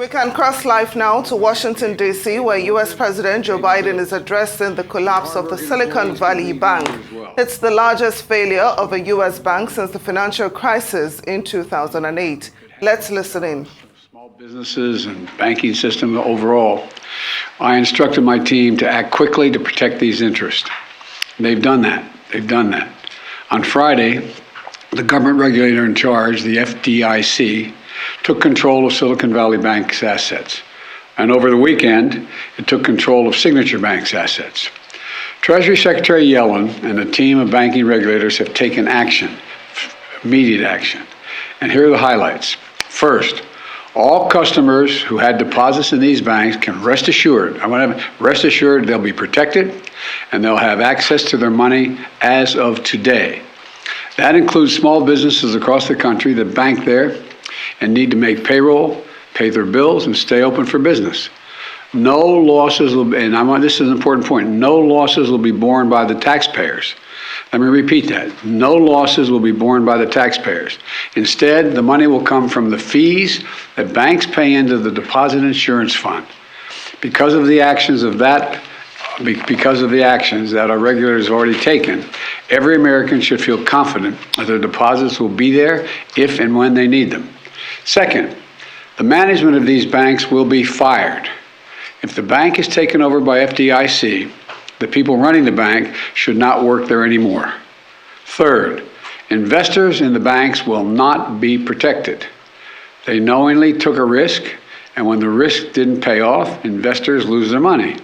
We can cross live now to Washington, D.C., where U.S. President Joe Biden is addressing the collapse of the Silicon Valley Bank. It's the largest failure of a U.S. bank since the financial crisis in 2008. Let's listen in. Small businesses and banking system overall, I instructed my team to act quickly to protect these interests. They've done that. On Friday, the government regulator in charge, the FDIC, took control of Silicon Valley Bank's assets. And over the weekend, it took control of Signature Bank's assets. Treasury Secretary Yellen and a team of banking regulators have taken action, immediate action. And here are the highlights. First, all customers who had deposits in these banks can rest assured they'll be protected and they'll have access to their money as of today. That includes small businesses across the country that bank there and need to make payroll, pay their bills, and stay open for business. No losses will be, and this is an important point, no losses will be borne by the taxpayers. Let me repeat that. No losses will be borne by the taxpayers. Instead, the money will come from the fees that banks pay into the Deposit Insurance Fund. Because of the actions that our regulators have already taken, every American should feel confident that their deposits will be there if and when they need them. Second, the management of these banks will be fired. If the bank is taken over by FDIC, the people running the bank should not work there anymore. Third, investors in the banks will not be protected. They knowingly took a risk, and when the risk didn't pay off, investors lose their money.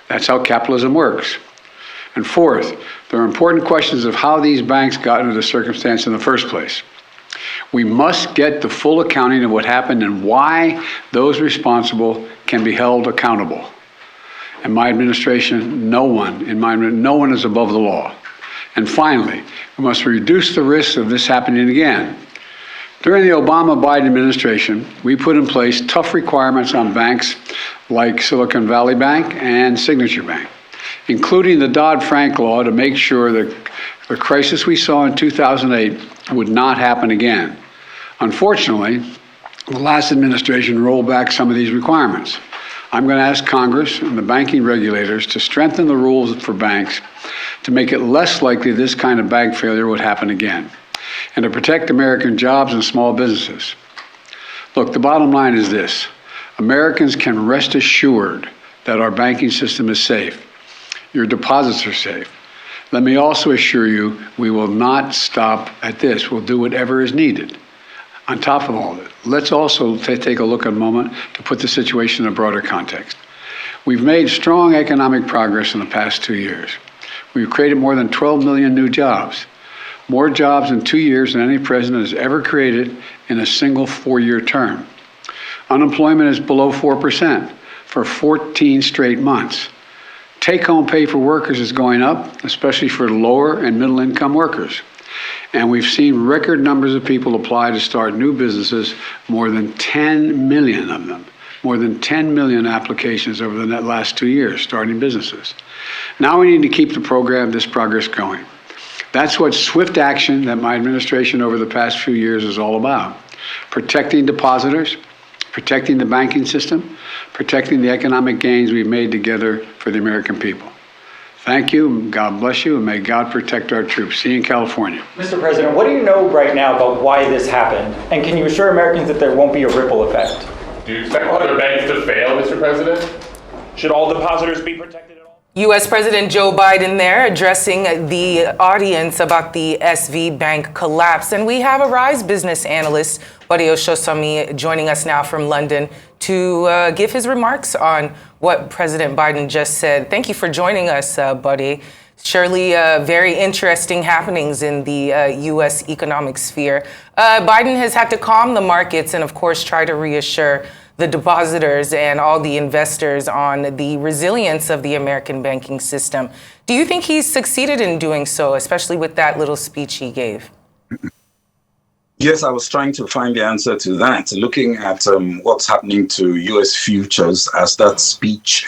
That's how capitalism works. And fourth, there are important questions of how these banks got into the circumstance in the first place. We must get the full accounting of what happened and why those responsible can be held accountable. In my administration, no one is above the law. And finally, we must reduce the risk of this happening again. During the Obama-Biden administration, we put in place tough requirements on banks like Silicon Valley Bank and Signature Bank, including the Dodd-Frank law to make sure that the crisis we saw in 2008 would not happen again. Unfortunately, the last administration rolled back some of these requirements. I'm going to ask Congress and the banking regulators to strengthen the rules for banks to make it less likely this kind of bank failure would happen again, and to protect American jobs and small businesses. Look, the bottom line is this. Americans can rest assured that our banking system is safe. Your deposits are safe. Let me also assure you, we will not stop at this. We'll do whatever is needed. On top of all of it, let's also take a look at a moment to put the situation in a broader context. We've made strong economic progress in the past 2 years. We've created more than 12 million new jobs, more jobs in 2 years than any president has ever created in a single 4-year term. Unemployment is below 4% for 14 straight months. Take-home pay for workers is going up, especially for lower and middle-income workers. And we've seen record numbers of people apply to start new businesses, more than 10 million of them, more than 10 million applications over the last 2 years starting businesses. Now we need to keep this progress going. That's what swift action that my administration over the past few years is all about. Protecting depositors, protecting the banking system, protecting the economic gains we've made together for the American people. Thank you, God bless you, and may God protect our troops. See you in California. Mr. President, what do you know right now about why this happened? And can you assure Americans that there won't be a ripple effect? Do you expect other banks to fail, Mr. President? Should all depositors be protected at all? U.S. President Joe Biden there addressing the audience about the SV Bank collapse. And we have a Rise business analyst, Bode Ososami, joining us now from London to give his remarks on what President Biden just said. Thank you for joining us, Bode. Surely very interesting happenings in the U.S. economic sphere. Biden has had to calm the markets and, of course, try to reassure the depositors and all the investors on the resilience of the American banking system. Do you think he's succeeded in doing so, especially with that little speech he gave? Yes, I was trying to find the answer to that. Looking at what's happening to U.S. futures as that speech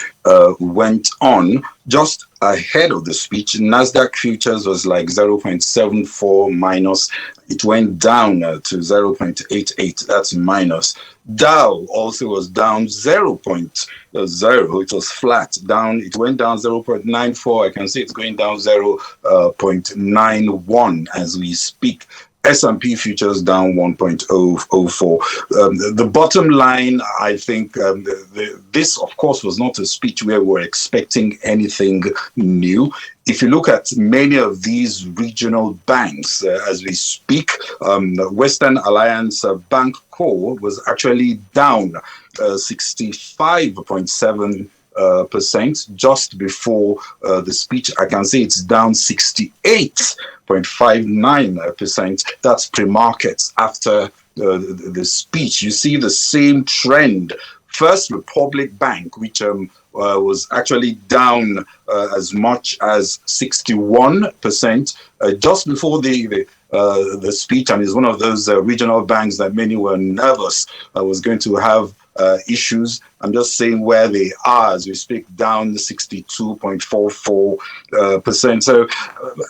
went on, just ahead of the speech, Nasdaq futures was like 0.74 minus. It went down to 0.88. That's minus. Dow also was down 0.0. It was flat down. It went down 0.94. I can see it's going down 0.91 as we speak. S&P futures down 1.004. The bottom line, I think, this, of course, was not a speech where we were expecting anything new. If you look at many of these regional banks, as we speak, Western Alliance Bank Core was actually down 65.7%. Just before the speech. I can see it's down 68.59%. That's pre-markets after the speech. You see the same trend. First Republic Bank, which was actually down as much as 61% just before the speech, and is one of those regional banks that many were nervous was going to have issues. I'm just saying where they are as we speak, down 62.44%. So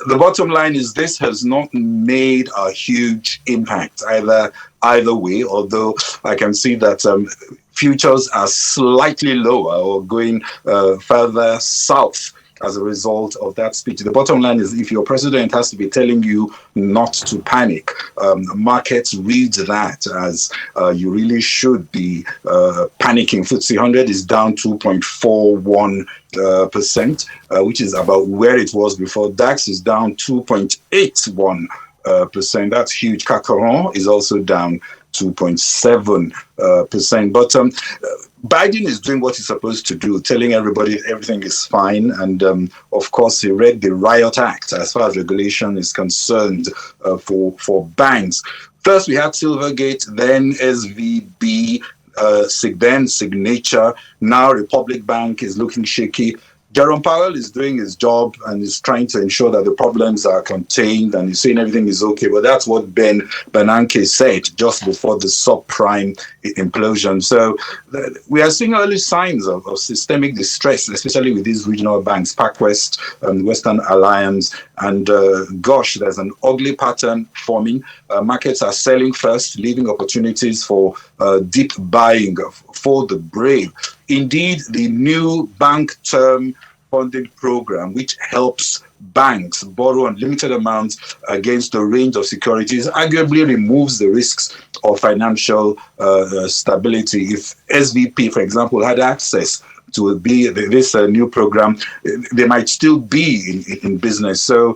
the bottom line is this has not made a huge impact either way, although I can see that futures are slightly lower or going further south as a result of that speech. The bottom line is if your president has to be telling you not to panic, markets read that as you really should be panicking. FTSE 100 is down 2.41%, which is about where it was before. DAX is down 2.81%. That's huge. CAC 40 is also down 2.7%. But Biden is doing what he's supposed to do, telling everybody everything is fine. And of course, he read the Riot Act as far as regulation is concerned for banks. First, we had Silvergate, then SVB, then Signature. Now Republic Bank is looking shaky. Jerome Powell is doing his job and is trying to ensure that the problems are contained, and he's saying everything is okay. But that's what Ben Bernanke said just before the subprime implosion. So we are seeing early signs of systemic distress, especially with these regional banks, PacWest and Western Alliance. And gosh, there's an ugly pattern forming. Markets are selling first, leaving opportunities for deep buying for the brave. Indeed, the new bank term funding program, which helps banks borrow unlimited amounts against a range of securities, arguably removes the risks of financial stability. If SVP, for example, had access to be this new program, they might still be in business. So,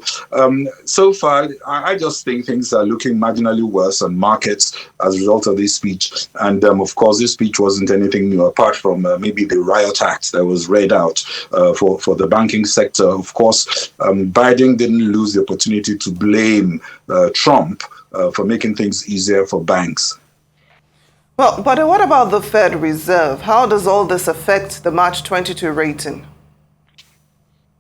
so far, I just think things are looking marginally worse on markets as a result of this speech. And of course, this speech wasn't anything new apart from maybe the Riot Act that was read out for the banking sector. Of course, Biden didn't lose the opportunity to blame Trump for making things easier for banks. Well, but what about the Fed Reserve? How does all this affect the March 22 rating?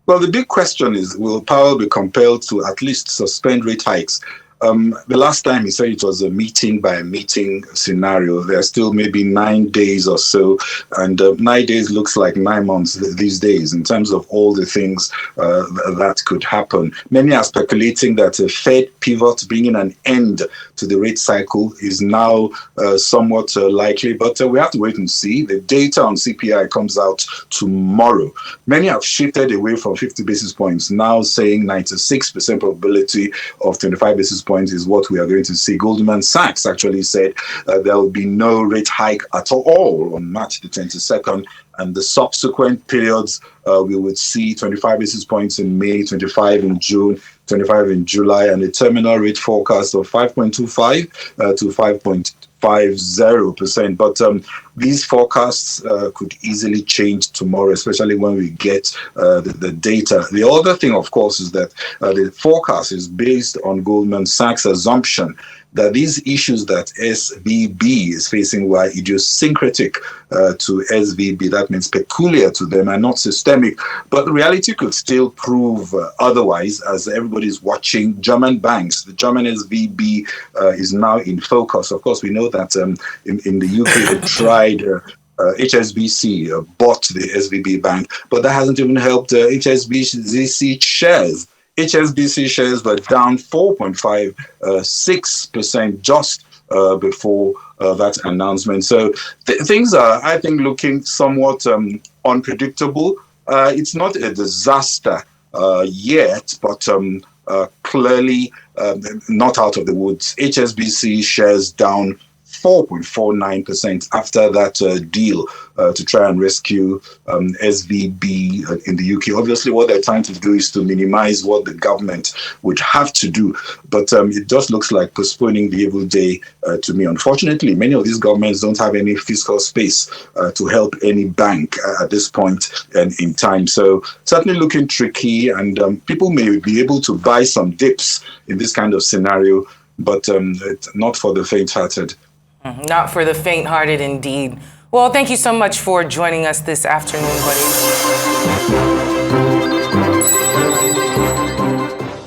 Well, the big question is, will Powell be compelled to at least suspend rate hikes? The last time he said it was a meeting by meeting scenario. There are still maybe 9 days or so, and 9 days looks like 9 months these days in terms of all the things that could happen. Many are speculating that a Fed pivot bringing an end to the rate cycle is now somewhat likely, but we have to wait and see. The data on CPI comes out tomorrow. Many have shifted away from 50 basis points, now saying 96% probability of 25 basis points is what we are going to see. Goldman Sachs actually said there will be no rate hike at all on March the 22nd, and the subsequent periods we would see 25 basis points in May, 25 in June, 25 in July, and a terminal rate forecast of 5.25 to 5.50%. But these forecasts could easily change tomorrow, especially when we get the data. The other thing, of course, is that the forecast is based on Goldman Sachs' assumption that these issues that SVB is facing were idiosyncratic to SVB. That means peculiar to them and not systemic. But the reality could still prove otherwise, as everybody's watching German banks. The German SVB is now in focus. Of course, we know that in the UK they tried HSBC bought the SVB bank, but that hasn't even helped HSBC shares. HSBC shares were down 4.56% just before that announcement. So things are, I think, looking somewhat unpredictable. It's not a disaster yet, but clearly not out of the woods. HSBC shares down 4.49% after that deal to try and rescue SVB in the UK. Obviously, what they're trying to do is to minimize what the government would have to do. But it just looks like postponing the evil day to me. Unfortunately, many of these governments don't have any fiscal space to help any bank at this point in time. So certainly looking tricky, and people may be able to buy some dips in this kind of scenario, but it's not for the faint-hearted. Not for the faint-hearted, indeed. Well, thank you so much for joining us this afternoon, buddy.